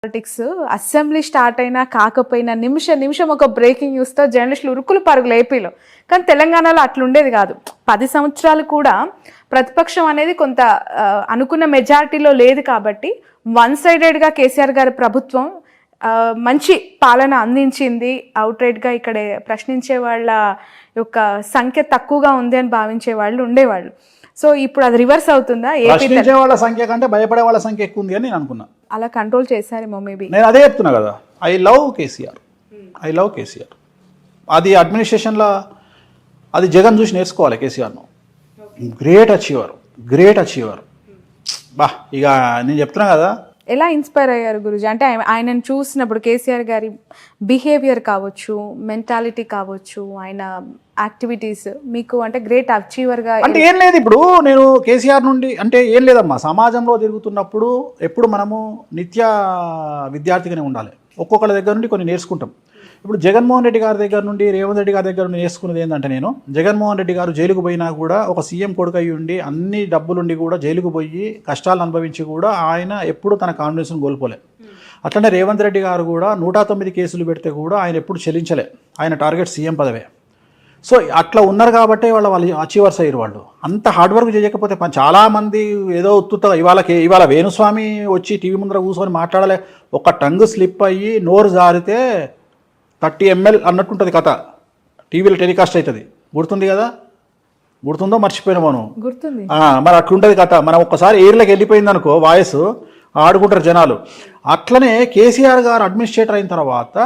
Politics assembly start అయినా కాకపోయినా నిమిషం ఒక బ్రేకింగ్ న్యూస్తో జర్నలిస్టులు ఉరుకులు పరుగులు ఏపీలో. కానీ తెలంగాణలో అట్లుండేది కాదు. 10 సంవత్సరాలు కూడా ప్రతిపక్షం అనేది కొంత అనుకున్న మెజారిటీలో లేదు కాబట్టి వన్ సైడెడ్గా కేసీఆర్ గారి ప్రభుత్వం మంచి పాలన అందించింది. అవుట్రైట్గా ఇక్కడ ప్రశ్నించే వాళ్ళ యొక్క సంఖ్య తక్కువగా ఉంది అని భావించే వాళ్ళు ఉండేవాళ్ళు. సో ఇప్పుడు అది రివర్స్ అవుతుందా? ప్రశ్నించే వాళ్ళ సంఖ్య కంటే భయపడే వాళ్ళ సంఖ్య ఎక్కువ ఉంది అని నేను అనుకున్నా. అలా కంట్రోల్ చేశారేమో మేబీ. నేను అదే చెప్తున్నా కదా, ఐ లవ్ కేసీఆర్. అది అడ్మినిస్ట్రేషన్లో అది జగన్ చూసి నేర్చుకోవాలి. కేసీఆర్ను గ్రేట్ అచీవర్. బా ఇక నేను చెప్తున్నా కదా. ఎలా ఇన్స్పైర్ అయ్యారు గురుజీ? అంటే ఆయనను చూసినప్పుడు కేసీఆర్ గారి బిహేవియర్ కావచ్చు, మెంటాలిటీ కావచ్చు, ఆయన యాక్టివిటీస్ మీకు అంటే గ్రేట్ అచీవర్గా అంటే ఏం లేదు. ఇప్పుడు నేను కేసీఆర్ నుండి అంటే ఏం లేదమ్మా, సమాజంలో తిరుగుతున్నప్పుడు ఎప్పుడు మనము నిత్య విద్యార్థిగానే ఉండాలి. ఒక్కొక్కళ్ళ దగ్గర నుండి కొన్ని నేర్చుకుంటాం. ఇప్పుడు జగన్మోహన్ రెడ్డి గారి దగ్గర నుండి, రేవంత్ రెడ్డి గారి దగ్గర నుండి నేర్చుకున్నది ఏంటంటే, నేను జగన్మోహన్ రెడ్డి గారు జైలుకు పోయినా కూడా ఒక సీఎం కొడుకు అయ్యి ఉండి అన్ని డబ్బులుండి కూడా జైలుకు పోయి కష్టాలు అనుభవించి కూడా ఆయన ఎప్పుడు తన కాన్ఫిడెన్స్ను కోల్పోలే. అట్లనే రేవంత్ రెడ్డి గారు కూడా 109 కేసులు పెడితే కూడా ఆయన ఎప్పుడు చెల్లించలే. ఆయన టార్గెట్ సీఎం పదవే. సో అట్లా ఉన్నారు కాబట్టి వాళ్ళు అచీవర్స్ అయ్యారు. వాళ్ళు అంత హార్డ్ వర్క్ చేయకపోతే చాలామంది ఏదో ఉత్తుత ఇవాళ వేణుస్వామి వచ్చి టీవీ ముందర కూర్చొని మాట్లాడలే, ఒక టంగ్ స్లిప్ అయ్యి నోరు జారితే 30 ml అన్నట్టుంటుంది కథ. టీవీలో టెలికాస్ట్ అవుతుంది. గుర్తుంది కదా? గుర్తుందో మర్చిపోయినా మనం. గుర్తుంది. మరి అట్లుంటుంది కథ. మనం ఒక్కసారి ఎయిర్లోకి వెళ్ళిపోయింది అనుకో, వాయిస్ ఆడుకుంటారు జనాలు. అట్లనే కేసీఆర్ గారు అడ్మినిస్ట్రేటర్ అయిన తర్వాత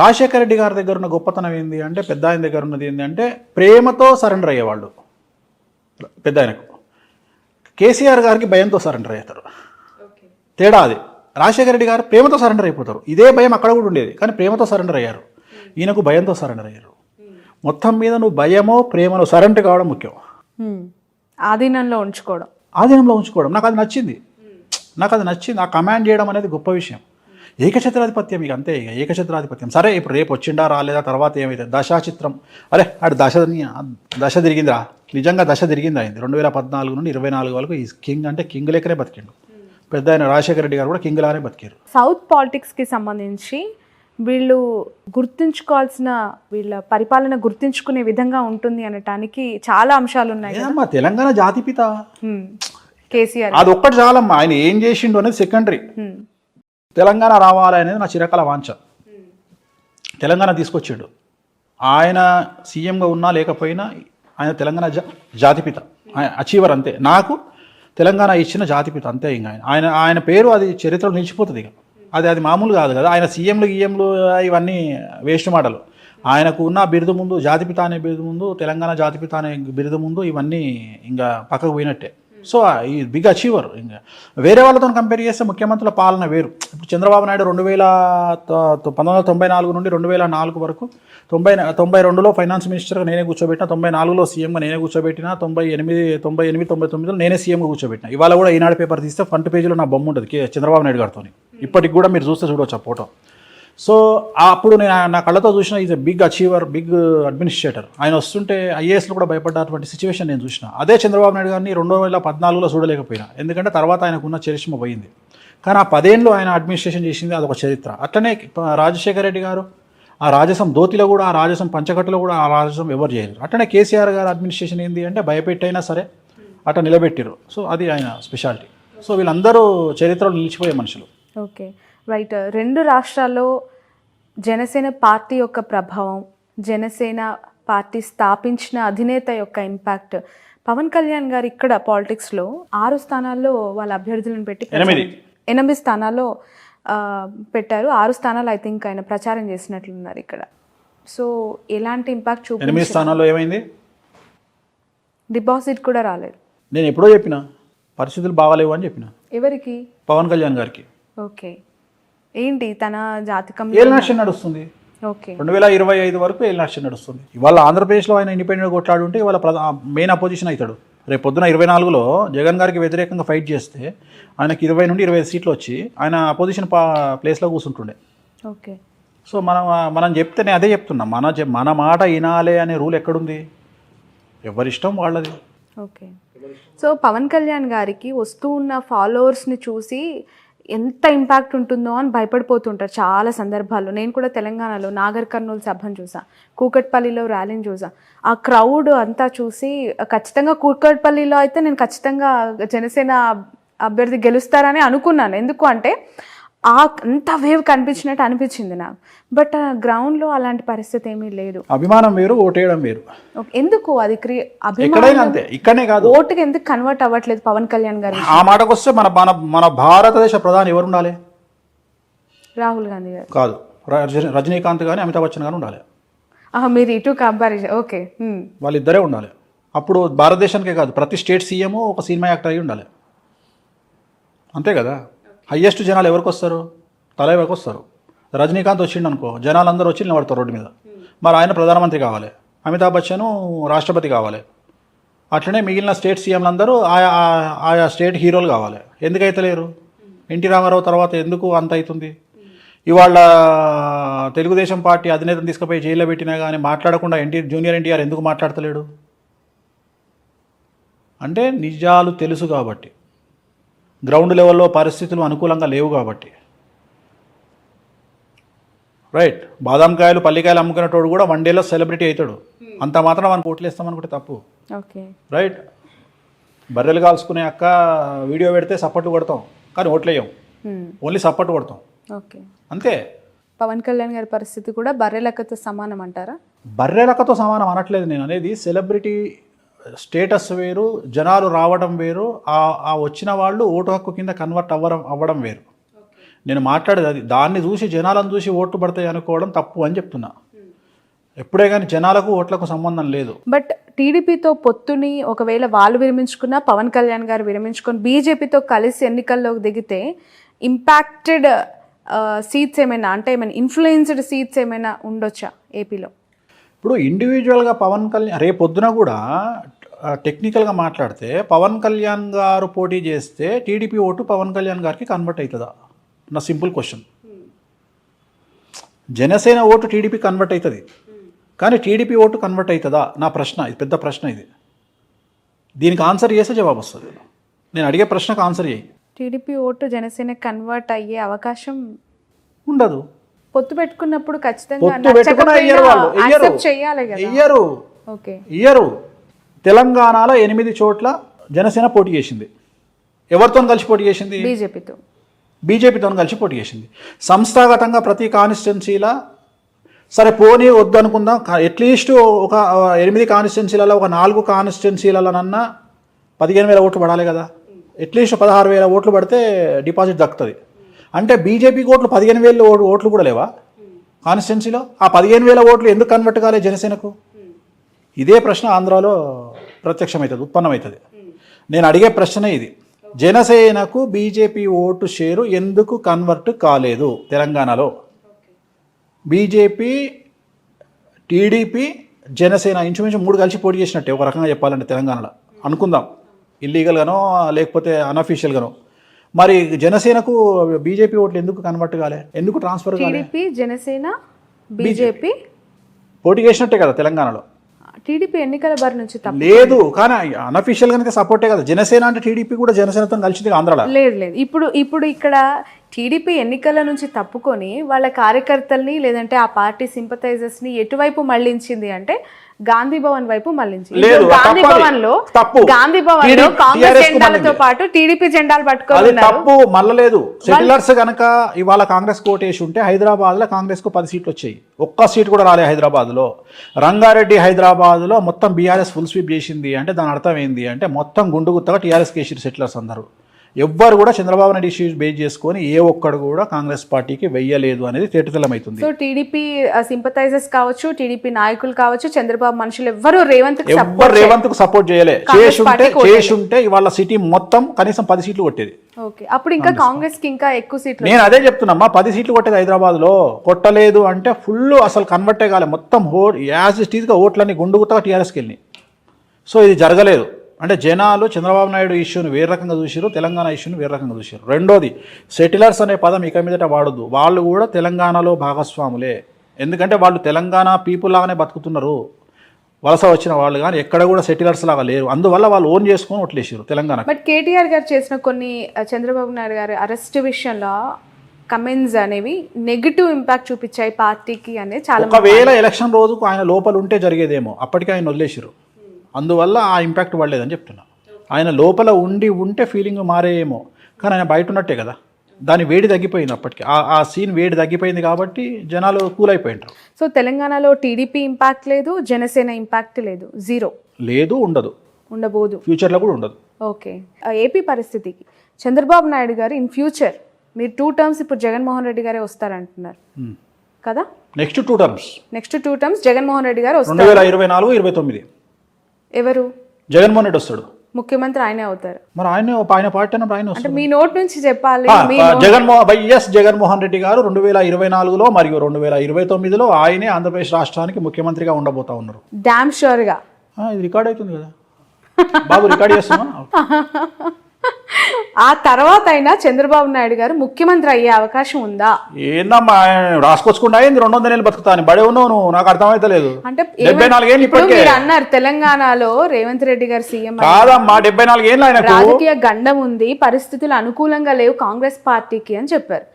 రాజశేఖర రెడ్డి గారి దగ్గర ఉన్న గొప్పతనం ఏంది అంటే, పెద్ద ఆయన దగ్గర ఉన్నది ఏంటి అంటే ప్రేమతో సరెండర్ అయ్యేవాళ్ళు. పెద్ద ఆయనకు కేసీఆర్ గారికి భయంతో సరెండర్ అవుతారు. తేడా అది. రాజశేఖర రెడ్డి గారు ప్రేమతో సరెండర్ అయిపోతారు. ఇదే భయం అక్కడ కూడా ఉండేది, కానీ ప్రేమతో సరెండర్ అయ్యారు. ఈయనకు భయంతో సరెండర్ అయ్యారు. మొత్తం మీద నువ్వు భయమో ప్రేమలో సరెండర్ కావడం ముఖ్యం. ఆధీనంలో ఉంచుకోవడం. నాకు అది నచ్చింది. ఆ కమాండ్ చేయడం అనేది గొప్ప విషయం. ఏకఛత్రాధిపత్యం ఇక అంతే. ఇక ఏకఛత్రాధిపత్యం. సరే ఇప్పుడు రేపు వచ్చిండా రాలేదా తర్వాత ఏమైతే దశాచిత్రం, అరే ఆడు దశ తిరిగిందిరా, నిజంగా దశ తిరిగింది. అయింది 2014 నుండి 24 వరకు ఈ కింగ్ అంటే కింగ్ లెక్కనే బతికిండు. పెద్ద ఆయన రాజశేఖర రెడ్డి గారు కూడా కింగ్ లానే బతికారు. సౌత్ పాలిటిక్స్కి సంబంధించి వీళ్ళు గుర్తుంచుకోవాల్సిన, వీళ్ళ పరిపాలన గుర్తుంచుకునే విధంగా ఉంటుంది అనటానికి చాలా అంశాలు ఉన్నాయి. తెలంగాణ జాతిపిత కేసీఆర్, అది ఒక్కటి చాలమ్మా. ఆయన ఏం చేసిండు అనేది సెకండరీ. తెలంగాణ రావాలి అనేది నా చిరకాల వాంఛ. తెలంగాణ తీసుకొచ్చాడు. ఆయన సీఎంగా ఉన్నా లేకపోయినా ఆయన తెలంగాణ జాతిపిత, అచీవర్ అంతే. నాకు తెలంగాణ ఇచ్చిన జాతిపిత అంతే. ఇంకా ఆయన పేరు అది చరిత్రలో నిలిచిపోతుంది. ఇక అది మామూలు కాదు కదా. ఆయన సీఎంలు ఇవన్నీ వేస్ట్ మాటలు. ఆయనకు ఉన్న బిరుదు ముందు, జాతిపిత అనే బిరుదు ముందు, తెలంగాణ జాతిపిత అనే బిరుదు ముందు ఇవన్నీ ఇంకా పక్కకు పోయినట్టే. సో ఈ బిగ్ అచీవర్. ఇంకా వేరే వాళ్ళతో కంపేర్ చేస్తే ముఖ్యమంత్రుల పాలన వేరు. ఇప్పుడు చంద్రబాబు నాయుడు 1994 నుండి 2004 వరకు 92లో ఫైనాన్స్ మినిస్టర్గా నేనే కూర్చోబెట్టిన, 94లో సీఎంగా నేనే కూర్చోబెట్టిన, 98, 99లో నేనే సీఎంగా కూర్చోబెట్టిన. ఇవాళ కూడా ఈనాడు పేపర్ తీస్తే ఫ్రంట్ పేజీలో నా బొమ్మ ఉంటుంది చంద్రబాబు నాయుడు గారితో. ఇప్పటికి కూడా మీరు చూడవచ్చు ఆ ఫోటో. సో అప్పుడు నేను నా కళ్ళతో చూసిన is a big achiever, big administrator. ఆయన వస్తుంటే ఐఏఎస్లో కూడా భయపడ్డటువంటి సిచ్యువేషన్ నేను చూసిన. అదే చంద్రబాబు నాయుడు గారిని 2014లో చూడలేకపోయినా, ఎందుకంటే తర్వాత ఆయనకున్న చరిష్మ పోయింది. కానీ ఆ 10 ఏళ్ళు ఆయన అడ్మినిస్ట్రేషన్ చేసింది, అదొక చరిత్ర. అట్లనే రాజశేఖర రెడ్డి గారు ఆ రాజసం ధోతిలో కూడా, ఆ రాజసం పంచకట్టులో కూడా ఆ రాజసం ఎవరు చేయరు. అట్లనే కేసీఆర్ గారు అడ్మినిస్ట్రేషన్ ఏంటి అంటే భయపెట్టైనా సరే అట్లా నిలబెట్టారు. సో అది ఆయన స్పెషాలిటీ. సో వీళ్ళందరూ చరిత్రలో నిలిచిపోయే మనుషులు. Okay, right. 2 రాష్ట్రాల్లో జనసేన పార్టీ యొక్క ప్రభావం, జనసేన పార్టీ స్థాపించిన అధినేత యొక్క ఇంపాక్ట్, పవన్ కళ్యాణ్ గారు ఇక్కడ పాలిటిక్స్లో 6 స్థానాల్లో వాళ్ళ అభ్యర్థులను పెట్టి 8 స్థానాల్లో పెట్టారు. 6 స్థానాలు ఐ థింక్ ఆయన ప్రచారం చేసినట్లున్నారు ఇక్కడ. సో ఎలాంటి ఇంపాక్ట్ 8 స్థానాల్లో ఏమైంది? డిపాజిట్ కూడా రాలేదు. నేను ఎప్పుడో చెప్పిన పరిస్థితులు బాగాలేవు అని చెప్పిన. ఎవరికి? పవన్ కళ్యాణ్ గారికి. ఓకే, ఏంటి తన జాతకం? ఏలినాటి నడుస్తుంది. ఓకే, 2025 వరకు ఏలినాటి నడుస్తుంది. ఇవాళ ఆంధ్రప్రదేశ్లో ఆయన ఇండిపెండెంట్గా కొట్లాడుంటే ఇవాళ మెయిన్ అపోజిషన్ అవుతాడు. రేపు పొద్దున 24లో జగన్ గారికి వ్యతిరేకంగా ఫైట్ చేస్తే ఆయనకి 20 నుండి 25 సీట్లు వచ్చి ఆయన అపోజిషన్ ప్లేస్లో కూర్చుంటుండే. ఓకే. సో మనం చెప్తే నేను అదే చెప్తున్నా, మన మాట వినాలే అనే రూల్ ఎక్కడుంది? ఎవరిష్టం వాళ్ళది. ఓకే. సో పవన్ కళ్యాణ్ గారికి వస్తూ ఉన్న ఫాలోవర్స్ని చూసి ఎంత ఇంపాక్ట్ ఉంటుందో అని భయపడిపోతుంటారు చాలా సందర్భాల్లో. నేను కూడా తెలంగాణలో నాగర్ కర్నూలు సభను చూసా, కూకట్పల్లిలో ర్యాలీని చూసా. ఆ క్రౌడ్ అంతా చూసి ఖచ్చితంగా కూకట్పల్లిలో అయితే నేను ఖచ్చితంగా జనసేన అభ్యర్థి గెలుస్తారని అనుకున్నాను. ఎందుకు అంటే అంత వేవ్ కనిపించినట్టు అనిపించింది నాకు. బట్ గ్రౌండ్లో అలాంటి పరిస్థితి ఏమీ లేదు. అభిమానం వేరు, ఓటేయడం వేరు. ఎందుకు అది ఎక్కడైనా అంతే, ఇక్కడనే కాదు. ఓటుకి ఎందుకు కన్వర్ట్ అవ్వట్లేదు పవన్ కళ్యాణ్ గారు? ఆ మాటకు వస్తే మన భారతదేశ ప్రధాని ఎవరు ఉండాలి? రాహుల్ గాంధీ గారు కాదు, రజనీకాంత్ కానీ అమితాబ్ బచ్చన్ కానీ ఉండాలి. మీరు ఇటు కంపారిజన్ ఓకే. వాళ్ళిద్దరే ఉండాలి. అప్పుడు భారతదేశానికే కాదు, ప్రతి స్టేట్ సీఎం ఒక సినిమా యాక్టర్ అయి ఉండాలి. అంతే కదా. హయ్యెస్ట్ జనాలు ఎవరికి వస్తారు? తలైవకి వస్తారు. రజనీకాంత్ వచ్చిండు అనుకో, జనాలందరూ వచ్చి నిలబడతారు రోడ్డు మీద. మరి ఆయన ప్రధానమంత్రి కావాలి, అమితాబ్ బచ్చన్ రాష్ట్రపతి కావాలి. అట్లనే మిగిలిన స్టేట్ సీఎంలందరూ ఆయా స్టేట్ హీరోలు కావాలి. ఎందుకైతే లేరు? ఎన్టీ రామారావు తర్వాత ఎందుకు అంత అవుతుంది? ఇవాళ తెలుగుదేశం పార్టీ అధినేతను తీసుకుపోయి జైల్లో పెట్టినా కానీ మాట్లాడకుండా జూనియర్ ఎన్టీఆర్ ఎందుకు మాట్లాడతలేడు? అంటే నిజాలు తెలుసు కాబట్టి, గ్రౌండ్ లెవెల్లో పరిస్థితులు అనుకూలంగా లేవు కాబట్టి. రైట్. బాదాంకాయలు పల్లికాయలు అమ్ముకునేటోడు కూడా వన్ డేలో సెలబ్రిటీ అవుతాడు. అంత మాత్రం మనకు ఓట్లు వేస్తామనుకుంటే తప్పు. రైట్. బర్రెలు కాల్చుకునే అక్క వీడియో పెడితే సపోర్ట్ కొడతాం, కానీ ఓట్లు వేయం, ఓన్లీ సపోర్ట్ కొడతాం. అంతే. పవన్ కళ్యాణ్ గారి పరిస్థితి కూడా బర్రెలక్కతో సమానం అంటారా? బర్రెలక్కతో సమానం అనట్లేదు నేను. అనేది సెలబ్రిటీ స్టేటస్ వేరు, జనాలు రావడం వేరు, ఆ వచ్చిన వాళ్ళు ఓటు హక్కు కింద కన్వర్ట్ అవ్వడం వేరు. నేను మాట్లాడేది అది. దాన్ని చూసి జనాలను చూసి ఓట్లు పడతాయి అనుకోవడం తప్పు అని చెప్తున్నా. ఎప్పుడే కానీ జనాలకు ఓట్లకు సంబంధం లేదు. బట్ టీడీపీతో పొత్తుని ఒకవేళ వాళ్ళు విరమించుకున్నా, పవన్ కళ్యాణ్ గారు విరమించుకొని బీజేపీతో కలిసి ఎన్నికల్లోకి దిగితే ఇంపాక్టెడ్ సీట్స్ ఏమైనా, అంటే ఏమైనా ఇన్ఫ్లుయెన్స్డ్ సీట్స్ ఏమైనా ఉండొచ్చా ఏపీలో? ఇప్పుడు ఇండివిజువల్గా పవన్ కళ్యాణ్ రేపొద్దున కూడా టెక్నికల్గా మాట్లాడితే పవన్ కళ్యాణ్ గారు పోటీ చేస్తే టీడీపీ ఓటు పవన్ కళ్యాణ్ గారికి కన్వర్ట్ అవుతుందా? నా simple question. Janasena vote TDP convert అవుతుంది, కానీ టీడీపీ ఓటు కన్వర్ట్ అవుతుందా? నా ప్రశ్న ఇది, పెద్ద ప్రశ్న ఇది. దీనికి ఆన్సర్ చేస్తే జవాబు వస్తుంది. నేను అడిగే ప్రశ్నకు ఆన్సర్ చేయి. టీడీపీ ఓటు జనసేన కన్వర్ట్ అయ్యే అవకాశం ఉండదు. పొత్తు పెట్టుకున్నప్పుడు ఇయ్యరు. తెలంగాణలో 8 చోట్ల జనసేన పోటీ చేసింది. ఎవరితో కలిసి పోటీ చేసింది? బీజేపీతో కలిసి పోటీ చేసింది. సంస్థాగతంగా ప్రతి కాన్స్టిట్యున్సీలా సరే పోనీ వద్దు అనుకుందాం, అట్లీస్ట్ ఒక 8 కాన్స్టిట్యున్సీలలో ఒక 4 కాన్స్టిట్యున్సీలలోనన్నా 15,000 ఓట్లు పడాలి కదా. అట్లీస్ట్ 16,000 ఓట్లు పడితే డిపాజిట్ దక్కుతుంది. అంటే బీజేపీ ఓట్లు 15,000 ఓట్లు కూడా లేవా కాన్స్టిట్యున్సీలో? ఆ 15,000 ఓట్లు ఎందుకు కన్వర్ట్ కాలే జనసేనకు? ఇదే ప్రశ్న ఆంధ్రాలో ప్రత్యక్షమవుతుంది, ఉత్పన్నమవుతుంది. నేను అడిగే ప్రశ్న ఇది. జనసేనకు బీజేపీ ఓటు షేరు ఎందుకు కన్వర్ట్ కాలేదు తెలంగాణలో? బీజేపీ, టీడీపీ, జనసేన ఇంచుమించు 3 కలిసి పోటీ చేసినట్టే ఒక రకంగా చెప్పాలంటే తెలంగాణలో అనుకుందాం, ఇల్లీగల్గానో లేకపోతే అన్అఫీషియల్గానో. మరి జనసేనకు బీజేపీ ఓట్లు ఎందుకు కన్వర్ట్ కాలే? ఎందుకు ట్రాన్స్ఫర్ కాలే? టీడీపీ, జనసేన, బీజేపీ పోటీ చేసినట్టే కదా తెలంగాణలో. టీడీపీ ఎన్నికల బారి నుంచి లేదు, కానీ అన్అఫీషియల్ గానే సపోర్టే కదా. జనసేన అంటే టీడీపీ కూడా జనసేనతో కలిసింది ఆంధ్రాలో. లేదు. ఇప్పుడు ఇక్కడ టీడీపీ ఎన్నికల నుంచి తప్పుకొని వాళ్ళ కార్యకర్తల్ని లేదంటే ఆ పార్టీ సింపథైజర్స్ ని ఎటువైపు మళ్ళించింది అంటే గాంధీ భవన్ వైపు మళ్ళించింది. గాంధీ భవన్ లో కాంగ్రెస్ జెండాలతో పాటు టీడీపీ జెండాలు పట్టుకోవాలి. తప్పు మళ్ళలేదు. సెటిలర్స్ గనక ఇవాళ కాంగ్రెస్ కోటేసి ఉంటే హైదరాబాద్ లో కాంగ్రెస్ కు 10 సీట్లు వచ్చాయి. ఒక్క సీట్ కూడా రాలే హైదరాబాద్ లో. రంగారెడ్డి హైదరాబాద్ లో మొత్తం బీఆర్ఎస్ ఫుల్ స్వీప్ చేసింది అంటే దాని అర్థం ఏంది అంటే మొత్తం గుండు గుత్తగా టీఆర్ఎస్ కేసీఆర్ సెటిలర్స్ అందరూ. ఎవ్వరు కూడా చంద్రబాబు నాయుడు ఇష్యూస్ బేస్ చేసుకొని ఏ ఒక్కడు కూడా కాంగ్రెస్ పార్టీకి వెయ్యలేదు అనేది తేటతెల్లమవుతుంది. సో టీడీపీ సింపథైజర్స్ కావచ్చు, టీడీపీ నాయకులు కావచ్చు, చంద్రబాబు మనుషులు ఎవ్వరు రేవంత్ కు సపోర్ట్ చేయలే. చేసుంటే ఇవాళ సిటీ మొత్తం కనీసం 10 సీట్లు కొట్టేది. అప్పుడు ఇంకా కాంగ్రెస్ కి ఇంకా ఎక్కువ సీట్లు. నేను అదే చెప్తున్నా, 10 సీట్లు కొట్టేది హైదరాబాద్ లో. కొట్టలేదు అంటే ఫుల్ అసలు కన్వర్టే కాలే. మొత్తం యాజ్ ఇట్ ఈజ్ గా ఓట్లన్నీ గుండుగుత్తగా టీఆర్ఎస్కి వెళ్ళి. సో ఇది జరగలేదు. అంటే జనాలు చంద్రబాబు నాయుడు ఇష్యూని వేరే రకంగా చూసారు, తెలంగాణ ఇష్యూని వేరే రకంగా చూసారు. రెండోది, సెటిలర్స్ అనే పదం ఇక మీదట వాడొద్దు. వాళ్ళు కూడా తెలంగాణలో భాగస్వాములే. ఎందుకంటే వాళ్ళు తెలంగాణ పీపుల్ లాగానే బతుకుతున్నారు. వలస వచ్చిన వాళ్ళు కానీ ఎక్కడ కూడా సెటిలర్స్ లాగా లేరు. అందువల్ల వాళ్ళు ఓన్ చేసుకొని ఓట్లేసారు తెలంగాణ. బట్ కేటీఆర్ గారు చేసిన కొన్ని చంద్రబాబు నాయుడు గారి అరెస్ట్ విషయంలో కమెంట్స్ అనేవి నెగిటివ్ ఇంపాక్ట్ చూపించాయి పార్టీకి అనేది చాలా. ఒకవేళ ఎలక్షన్ రోజుకు ఆయన లోపల ఉంటే జరిగేదేమో, అప్పటికే ఆయన వదిలేసారు, అందువల్ల ఆ ఇంపాక్ట్ పడలేదని చెప్తున్నా. ఆయన లోపల ఉంటే ఫీలింగ్ మారేమో, కానీ ఆయన బయట ఉన్నట్టే కదా, దాని వేడి తగ్గిపోయింది అప్పటికి, ఆ సీన్ వేడి తగ్గిపోయింది కాబట్టి జనాలు కూల్ అయిపోయింటారు. సో తెలంగాణలో టీడీపీ ఇంపాక్ట్ లేదు, జనసేన ఇంపాక్ట్ లేదు, జీరో లేదు, ఉండబోదు, ఫ్యూచర్లో కూడా ఉండదు. ఓకే, ఏపీ పరిస్థితికి చంద్రబాబు నాయుడు గారు ఇన్ ఫ్యూచర్ మీరు 2 టర్మ్స్ ఇప్పుడు జగన్మోహన్ రెడ్డి గారే వస్తారంటున్నారు కదా, నెక్స్ట్ 2 టర్మ్స్ జగన్మోహన్ రెడ్డి గారు వస్తారు. 2024-29 ఎవరు జగన్మోహన్ రెడ్డి వస్తాడు, ముఖ్యమంత్రి ఆయనే అవుతారు. మరి ఆయన పార్టీ అన్నప్పుడు ఆయన అంటే మీ నోట్ నుంచి చెప్పాలి. జగన్మోహన్ రెడ్డి గారు 2024లో మరియు 2029లో ఆయనే ఆంధ్రప్రదేశ్ రాష్ట్రానికి ముఖ్యమంత్రిగా ఉండబోతా ఉన్నారు. డామ్ షూర్ గా ఇది రికార్డ్ అవుతుంది కదా బాబు, రికార్డ్ చేస్తున్నా. ఆ తర్వాత అయినా చంద్రబాబు నాయుడు గారు ముఖ్యమంత్రి అయ్యే అవకాశం ఉందా? ఏందమ్మా రాసుకొచ్చుకుంటా, 200 ఏళ్ళు బతుకుతాను బడే ఉన్నావు నువ్వు, నాకు అర్థమైతే లేదు. అంటే 74 ఏళ్ళు ఇప్పటికే అన్నారు తెలంగాణలో రేవంత్ రెడ్డి గారు సీఎం కాదమ్మా, 74 ఏళ్ళు ఆయన రాజకీయ గండం ఉంది, పరిస్థితులు అనుకూలంగా లేవు కాంగ్రెస్ పార్టీకి అని చెప్పారు.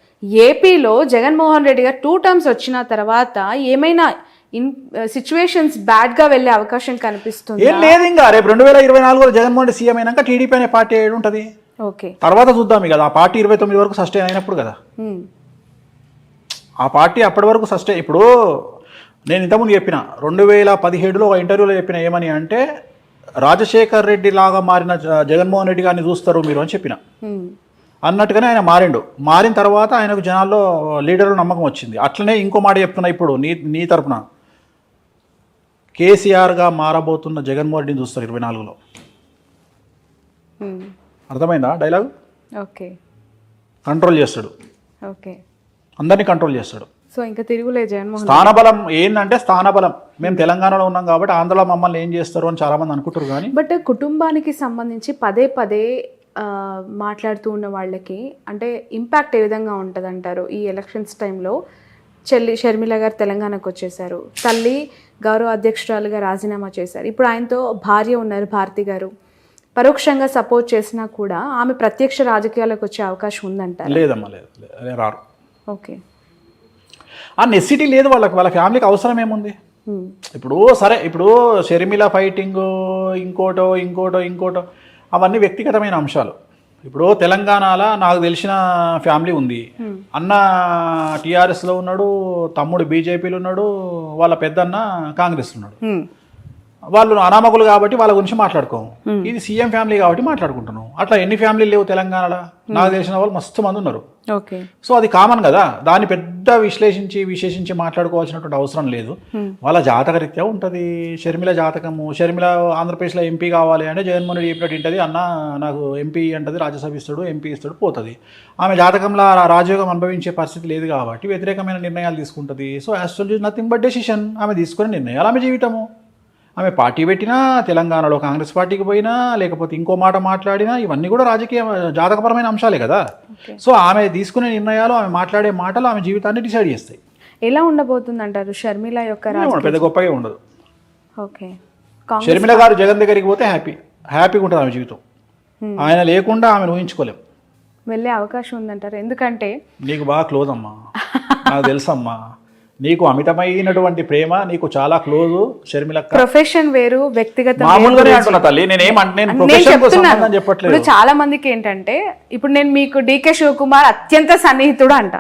ఏపీలో జగన్మోహన్ రెడ్డి గారు 2 టర్మ్స్ వచ్చిన తర్వాత ఏమైనా సిచ్యువేషన్స్ బ్యాడ్ గా వెళ్లే అవకాశం కనిపిస్తుంది? ఏం లేదు, ఇంకా రేపు 2024లో జగన్మోహన్ రెడ్డి సీఎం అయినాక టీడీపీ అనే పార్టీ ఏడు ఉంటుంది, ఓకే, తర్వాత చూద్దాం. కదా ఆ పార్టీ 29 వరకు సస్టైన్ అయినప్పుడు కదా, ఆ పార్టీ అప్పటి వరకు సస్టైన్. ఇప్పుడు నేను ఇంతకుముందు చెప్పిన 2017లో ఒక ఇంటర్వ్యూలో చెప్పిన ఏమని అంటే, రాజశేఖర్ రెడ్డి లాగా మారిన జగన్మోహన్ రెడ్డి గారిని చూస్తారు మీరు అని చెప్పిన. అన్నట్టుగానే ఆయన మారిన తర్వాత ఆయనకు జనాల్లో లీడర్లు నమ్మకం వచ్చింది. అట్లనే ఇంకో మాట చెప్తున్నా ఇప్పుడు నీ తరపున, కేసీఆర్గా మారబోతున్న జగన్మోహన్ రెడ్డిని చూస్తారు 24లో. అర్థమైందా డైలాగ్? ఓకే, కంట్రోల్ చేస్తాడు, ఓకే, అందరినీ కంట్రోల్ చేస్తాడు. సో ఇంకా తిరుగులేదు జగన్మోహన్. స్థానబలం ఏంటంటే, స్థానబలం మేము తెలంగాణలో ఉన్నాం కాబట్టి ఆంధ్రలో మమ్మల్ని ఏం చేస్తారు అని చాలా మంది అనుకుంటారు. కానీ బట్ కుటుంబానికి సంబంధించి పదే మాట్లాడుతూ ఉన్న వాళ్ళకి అంటే ఇంపాక్ట్ ఏ విధంగా ఉంటుంది అంటారు? ఈ ఎలక్షన్స్ టైంలో చెల్లి షర్మిల గారు తెలంగాణకు వచ్చేసారు, తల్లి గౌరవ అధ్యక్షురాలుగా రాజీనామా చేశారు, ఇప్పుడు ఆయనతో భార్య ఉన్నారు భారతి గారు, పరోక్షంగా సపోర్ట్ చేసినా కూడా ఆమె ప్రత్యక్ష రాజకీయాలకు వచ్చే అవకాశం ఉందంటారు? లేదమ్మా, లేదు, రారు. ఓకే, ఆ నెసిటీ లేదు వాళ్ళ ఫ్యామిలీకి అవసరం ఏముంది? ఇప్పుడు సరే, ఇప్పుడు షర్మిల ఫైటింగ్ ఇంకోటో అవన్నీ వ్యక్తిగతమైన అంశాలు. ఇప్పుడు తెలంగాణలో నాకు తెలిసిన ఫ్యామిలీ ఉంది, అన్న టీఆర్ఎస్లో ఉన్నాడు, తమ్ముడు బీజేపీలో ఉన్నాడు, వాళ్ళ పెద్దన్న కాంగ్రెస్లో ఉన్నాడు. వాళ్ళు అనామకులు కాబట్టి వాళ్ళ గురించి మాట్లాడుకోము. ఇది సీఎం ఫ్యామిలీ కాబట్టి మాట్లాడుకుంటున్నాం. అట్లా ఎన్ని ఫ్యామిలీలు లేవు తెలంగాణలో, నాకు తెలిసిన వాళ్ళు మస్తు మంది ఉన్నారు. సో అది కామన్ కదా, దాన్ని పెద్ద విశేషించి మాట్లాడుకోవాల్సినటువంటి అవసరం లేదు. వాళ్ళ జాతకరీత్యా ఉంటుంది. షర్మిల జాతకము, షర్మిల ఆంధ్రప్రదేశ్లో ఎంపీ కావాలి అంటే జగన్మోహన్ రెడ్డి చెప్పినట్టు ఉంటుంది, అన్న నాకు ఎంపీ అంటది, రాజ్యసభ ఇస్తాడు, ఎంపీ ఇస్తాడు, పోతుంది. ఆమె జాతకంలో రాజయోగం అనుభవించే పరిస్థితి లేదు కాబట్టి వ్యతిరేకమైన నిర్ణయాలు తీసుకుంటుంది. So actually nothing but decision. ఆమె తీసుకునే నిర్ణయాలు ఆమె జీవితము. ఆమె పార్టీ పెట్టినా, తెలంగాణలో కాంగ్రెస్ పార్టీకి పోయినా, లేకపోతే ఇంకో మాట మాట్లాడినా, ఇవన్నీ కూడా రాజకీయ జాతకపరమైన అంశాలే కదా. సో ఆమె తీసుకునే నిర్ణయాలు, ఆమె మాట్లాడే మాటలు ఆమె జీవితాన్ని డిసైడ్ చేస్తాయి. ఎలా ఉండబోతుంది అంటారు షర్మిల యొక్క? పెద్ద గొప్పగా ఉండదు. ఓకే, షర్మిల గారు జగన్ దగ్గరికి పోతే హ్యాపీగా ఉంటుంది ఆమె జీవితం. ఆయన లేకుండా ఆమెను ఊహించుకోలేం. వెళ్ళే అవకాశం ఉందంటారు? ఎందుకంటే నీకు బాగా క్లోజ్ అమ్మా, నాకు తెలుసమ్మా, నీకు అమితమైనటువంటి ప్రేమ, నీకు చాలా క్లోజ్ షర్మిల. ప్రొఫెషన్ వేరు, వ్యక్తిగత మామూలుగానే అంటున్నా తల్లి, చెప్పట్లేదు. చాలా మందికి ఏంటంటే, ఇప్పుడు నేను మీకు డీకే శివకుమార్ అత్యంత సన్నిహితుడు అంట,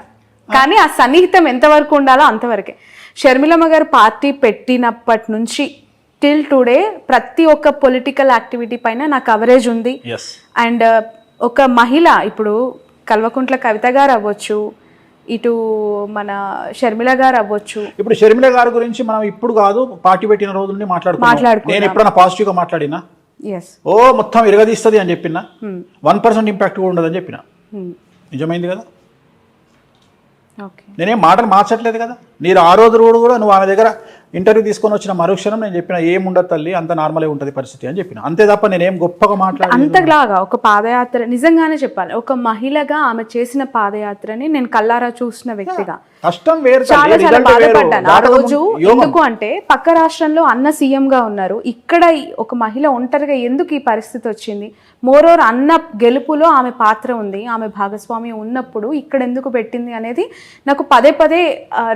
కానీ ఆ సన్నిహితం ఎంతవరకు ఉండాలో అంతవరకే. షర్మిలమ్మ గారు పార్టీ పెట్టినప్పటి నుంచి టిల్ టుడే ప్రతి ఒక్క పొలిటికల్ యాక్టివిటీ పైన నా కవరేజ్ ఉంది. అండ్ ఒక మహిళ, ఇప్పుడు కల్వకుంట్ల కవిత గారు అవ్వచ్చు, ఇటు మన షర్మిల గారు అవ్వచ్చు. ఇప్పుడు షర్మిల గారి గురించి మనం ఇప్పుడు కాదు, పార్టీ పెట్టిన రోజు నుండి మాట్లాడుకుంటున్నాం. నేను ఎప్పుడైనా పాజిటివ్ గా మాట్లాడినా, మొత్తం ఇరగదీస్తుంది అని చెప్పినా, 1% ఇంపాక్ట్ కూడా ఉండదని చెప్పిన, నిజమైంది కదా. నేనేం మాటలు మార్చట్లేదు కదా. మీరు ఆ రోజు కూడా నువ్వు ఆమె దగ్గర ఇంటర్వ్యూ తీసుకొని వచ్చిన మరుక్షణం నేను చెప్పిన ఏముండదు తల్లి, అంత నార్మలే ఉంటుంది పరిస్థితి అని చెప్పిన. అంతే తప్ప నేనేం గొప్పగా మాట్లాడాను. అంతలాగా ఒక పాదయాత్ర నిజంగానే చెప్పాలి, ఒక మహిళగా ఆమె చేసిన పాదయాత్రని నేను కల్లారా చూసిన వ్యక్తిగా కష్టం వేరు, చాలా చాలా రిజల్ట్ వేరు. బాధపడ్డాను ఆ రోజు. ఎందుకు అంటే పక్క రాష్ట్రంలో అన్న సీఎం గా ఉన్నారు, ఇక్కడ ఒక మహిళ ఒంటరిగా ఎందుకు ఈ పరిస్థితి వచ్చింది? మోరోర్ అన్న గెలుపులో ఆమె పాత్ర ఉంది, ఆమె భాగస్వామి ఉన్నప్పుడు ఇక్కడ ఎందుకు పెట్టింది అనేది నాకు పదే పదే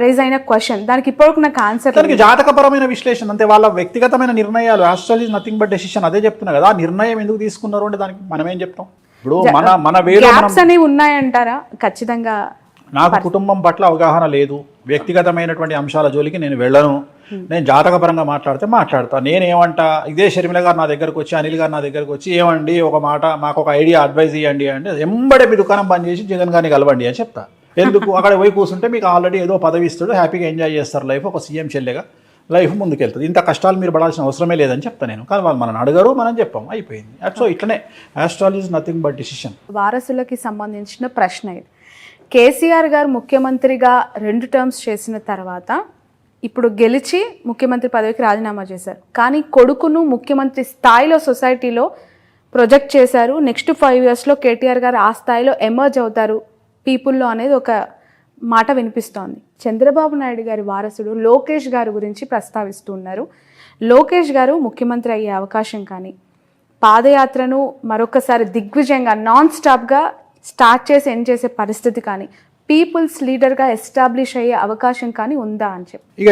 రేజ్ అయిన క్వశ్చన్. దానికి ఇప్పటివరకు నాకు ఆన్సర్ దానికి జాతకపరమైన విశ్లేషణ అంతే, వాళ్ళ వ్యక్తిగతమైన నిర్ణయాలు. Astrology is nothing but decision. అదే చెప్తున్నా కదా, ఆ నిర్ణయం ఎందుకు తీసుకున్నారు అంటే దానికి మనం ఏం చెప్తాం? ఇప్పుడు మన వేరే గ్యాప్స్ అనేవి ఉన్నాయంటారా? ఖచ్చితంగా నాకు కుటుంబం పట్ల అవగాహన లేదు, వ్యక్తిగతమైనటువంటి అంశాల జోలికి నేను వెళ్ళను. నేను జాతకపరంగా మాట్లాడతా. నేనేమంటా, ఇదే షర్మిల గారు నా దగ్గరకు వచ్చి, అనిల్ గారు నా దగ్గరకు వచ్చి, ఏమండి ఒక మాట మాకు ఒక ఐడియా అడ్వైజ్ ఇవ్వండి అంటే, ఎంబడే మీ దుకాణం బంద్ చేసి జగన్ గారిని కలవండి అని చెప్తా. ఎందుకు? అక్కడ పోయి కూర్చుంటే మీకు ఆల్రెడీ ఏదో పదవి ఇస్తాడు, హ్యాపీగా ఎంజాయ్ చేస్తారు లైఫ్, ఒక సీఎం చెల్లెగా లైఫ్ ముందుకెళ్తుంది. ఇంత కష్టాలు మీరు పడాల్సిన అవసరమే లేదని చెప్తా నేను. కానీ వాళ్ళు మనల్ని అడగరు, మనం చెప్పాం, అయిపోయింది. సో ఇట్లనే astrology is nothing but decision. వారసులకి సంబంధించిన ప్రశ్న ఇది. కేసీఆర్ గారు ముఖ్యమంత్రిగా 2 టర్మ్స్ చేసిన తర్వాత ఇప్పుడు గెలిచి ముఖ్యమంత్రి పదవికి రాజీనామా చేశారు. కానీ కొడుకును ముఖ్యమంత్రి స్థాయిలో సొసైటీలో ప్రొజెక్ట్ చేశారు. నెక్స్ట్ 5 yearsలో కేటీఆర్ గారు ఆ స్థాయిలో ఎమర్జ్ అవుతారు పీపుల్లో అనేది ఒక మాట వినిపిస్తోంది. చంద్రబాబు నాయుడు గారి వారసుడు లోకేష్ గారి గురించి ప్రస్తావిస్తూ ఉన్నారు. లోకేష్ గారు ముఖ్యమంత్రి అయ్యే అవకాశం కానీ, పాదయాత్రను మరొకసారి దిగ్విజయంగా నాన్ స్టాప్గా స్టార్ట్ చేసి ఎండ్ చేసే పరిస్థితి కానీ, పీపుల్స్ లీడర్గా ఎస్టాబ్లిష్ అయ్యే అవకాశం కానీ ఉందా అని చెప్పి.